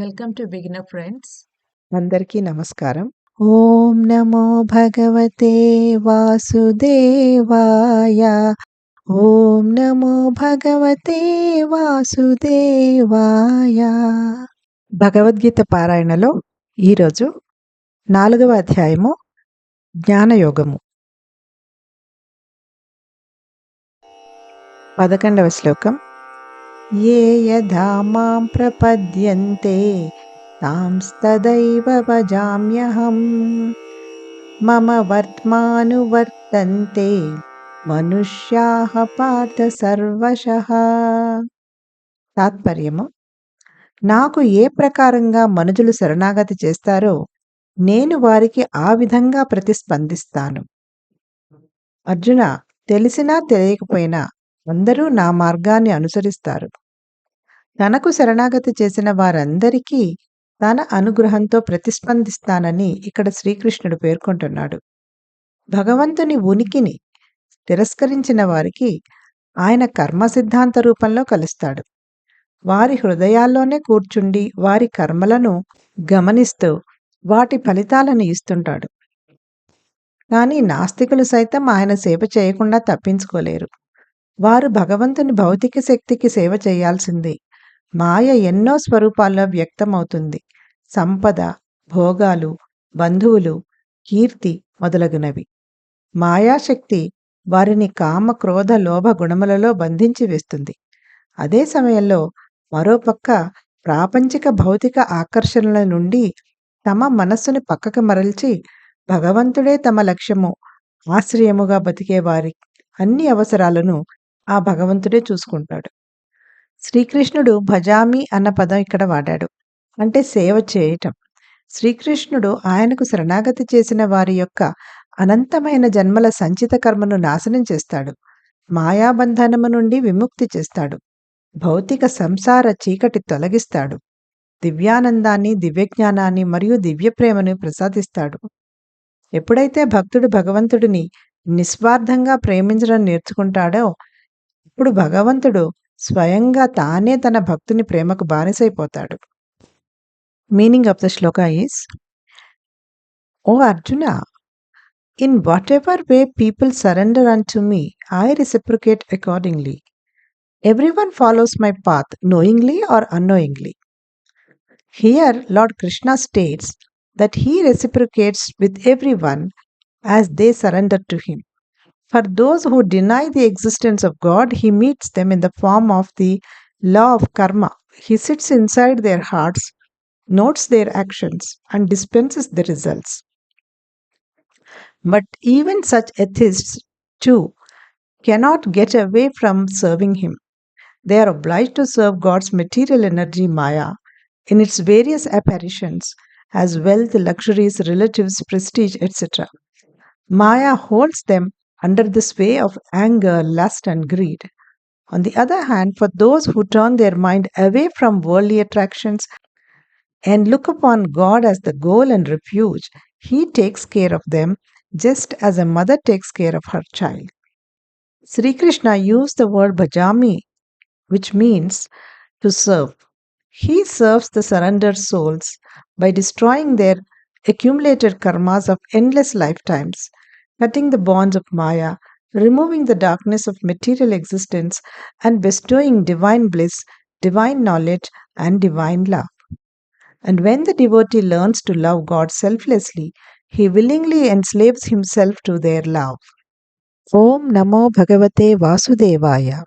Welcome to beginner friends. అందరికీ నమస్కారం. ఓం నమో భగవతే వాసుదేవాయ. ఓం నమో భగవతే వాసుదేవాయ. భగవద్గీత పారాయణలో ఈరోజు 4వ అధ్యాయము జ్ఞానయోగము. 11వ శ్లోకం. ఏ యథా మాం ప్రపద్యంతే తాంస్తదైవ భజామ్యహం. మమ వర్త్మానువర్తంతే మనుష్యాః పార్థ సర్వశః. తాత్పర్యము: నాకు ఏ ప్రకారంగా మనుజులు శరణాగతి చేస్తారో నేను వారికి ఆ విధంగా ప్రతిస్పందిస్తాను. అర్జున, తెలిసినా తెలియకపోయినా అందరూ నా మార్గాన్ని అనుసరిస్తారు. తనకు శరణాగతి చేసిన వారందరికీ తన అనుగ్రహంతో ప్రతిస్పందిస్తానని ఇక్కడ శ్రీకృష్ణుడు పేర్కొంటున్నాడు. భగవంతుని ఉనికిని తిరస్కరించిన వారికి ఆయన కర్మ సిద్ధాంత రూపంలో కలుస్తాడు. వారి హృదయాల్లోనే కూర్చుండి వారి కర్మలను గమనిస్తూ వాటి ఫలితాలను ఇస్తుంటాడు. కానీ నాస్తికులు సైతం ఆయన సేవ చేయకుండా తప్పించుకోలేరు. వారు భగవంతుని భౌతిక శక్తికి సేవ చేయాల్సిందే. మాయ ఎన్నో స్వరూపాల్లో వ్యక్తమవుతుంది. సంపద, భోగాలు, బంధువులు, కీర్తి మొదలగునవి. మాయాశక్తి వారిని కామ, క్రోధ, లోభ గుణములలో బంధించి వేస్తుంది. అదే సమయంలో మరోపక్క ప్రాపంచిక భౌతిక ఆకర్షణల నుండి తమ మనస్సుని పక్కకు మరల్చి భగవంతుడే తమ లక్ష్యము, ఆశ్రయముగా బతికే వారి అన్ని అవసరాలను ఆ భగవంతుడే చూసుకుంటాడు. శ్రీకృష్ణుడు భజామి అన్న పదం ఇక్కడ వాడాడు. అంటే సేవ చేయటం. శ్రీకృష్ణుడు ఆయనకు శరణాగతి చేసిన వారి యొక్క అనంతమైన జన్మల సంచిత కర్మను నాశనం చేస్తాడు. మాయాబంధనము నుండి విముక్తి చేస్తాడు. భౌతిక సంసార చీకటి తొలగిస్తాడు. దివ్యానందాన్ని, దివ్యజ్ఞానాన్ని మరియు దివ్యప్రేమను ప్రసాదిస్తాడు. ఎప్పుడైతే భక్తుడు భగవంతుడిని నిస్వార్థంగా ప్రేమించడం నేర్చుకుంటాడో ఇప్పుడు భగవంతుడు స్వయంగా తానే తన భక్తుని ప్రేమకు బానిసైపోతాడు. Meaning of the shloka is: O Arjuna, in whatever way people surrender unto me, I reciprocate accordingly. Everyone follows my path, knowingly or unknowingly. Here Lord Krishna states that he reciprocates with everyone as they surrender to him. For those who deny the existence of God, he meets them in the form of the law of karma. He sits inside their hearts, notes their actions, and dispenses the results. But even such atheists, too, cannot get away from serving him. They are obliged to serve God's material energy, Maya, in its various apparitions, as wealth, luxuries, relatives, prestige, etc. Maya holds them under the sway of anger, lust, and greed. On the other hand, for those who turn their mind away from worldly attractions and look upon God as the goal and refuge, he takes care of them just as a mother takes care of her child. Sri Krishna used the word bhajami, which means to serve. He serves the surrendered souls by destroying their accumulated karmas of endless lifetimes, cutting the bonds of Maya, removing the darkness of material existence, and bestowing divine bliss, divine knowledge, and divine love. And when the devotee learns to love God selflessly, he willingly enslaves himself to their love. Om Namo Bhagavate Vasudevaya.